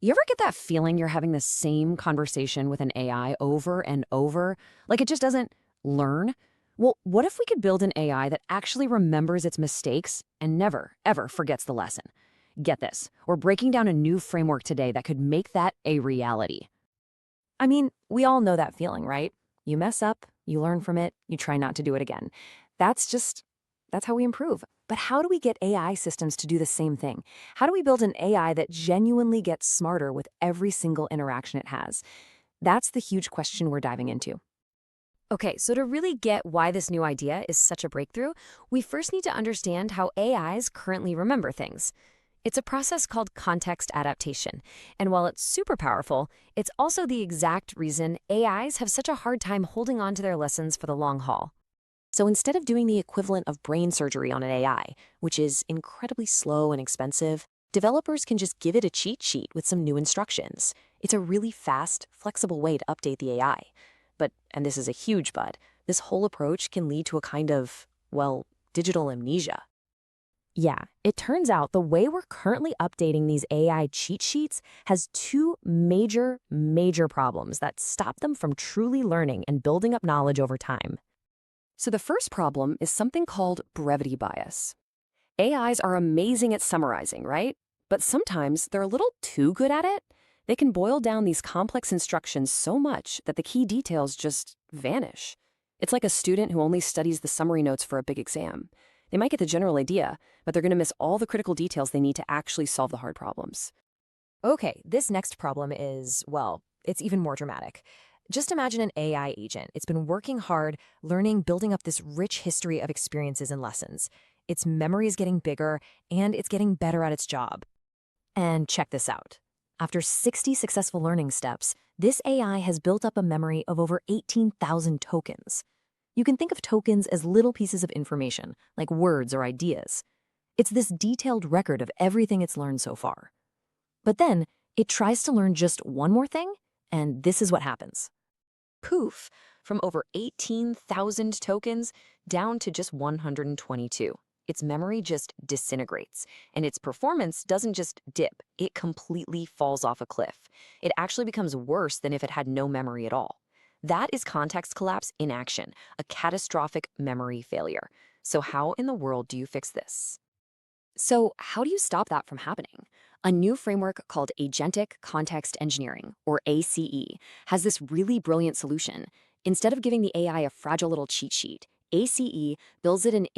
You ever get that feeling you're having the same conversation with an AI over and over? Like it just doesn't learn? Well, what if we could build an AI that actually remembers its mistakes and never, ever forgets the lesson? Get this, we're breaking down a new framework today that could make that a reality. I mean, we all know that feeling, right? You mess up, you learn from it, you try not to do it again. That's just, that's how we improve. But how do we get AI systems to do the same thing? How do we build an AI that genuinely gets smarter with every single interaction it has? That's the huge question we're diving into. Okay, so to really get why this new idea is such a breakthrough, we first need to understand how AIs currently remember things. It's a process called context adaptation, and while it's super powerful, it's also the exact reason AIs have such a hard time holding on to their lessons for the long haul. So instead of doing the equivalent of brain surgery on an AI, which is incredibly slow and expensive, developers can just give it a cheat sheet with some new instructions. It's a really fast, flexible way to update the AI. But, and this is a huge but, this whole approach can lead to a kind of, well, digital amnesia. Yeah, it turns out the way we're currently updating these AI cheat sheets has two major problems that stop them from truly learning and building up knowledge over time. So the first problem is something called brevity bias. AIs are amazing at summarizing, right? But sometimes they're a little too good at it. They can boil down these complex instructions so much that the key details just vanish. It's like a student who only studies the summary notes for a big exam. They might get the general idea, but they're going to miss all the critical details they need to actually solve the hard problems. Okay, this next problem is, well, it's even more dramatic. Just imagine an AI agent. It's been working hard, learning, building up this rich history of experiences and lessons. Its memory is getting bigger, and it's getting better at its job. And check this out. After 60 successful learning steps, this AI has built up a memory of over 18,000 tokens. You can think of tokens as little pieces of information, like words or ideas. It's this detailed record of everything it's learned so far. But then, it tries to learn just one more thing, and this is what happens. Poof, from over 18,000 tokens down to just 122. Its memory just disintegrates, and its performance doesn't just dip, it completely falls off a cliff. It actually becomes worse than if it had no memory at all. That is context collapse in action, a catastrophic memory failure. So how in the world do you fix this? So, how do you stop that from happening? A new framework called Agentic Context Engineering, or ACE, has this really brilliant solution. Instead of giving the AI a fragile little cheat sheet, ACE builds it an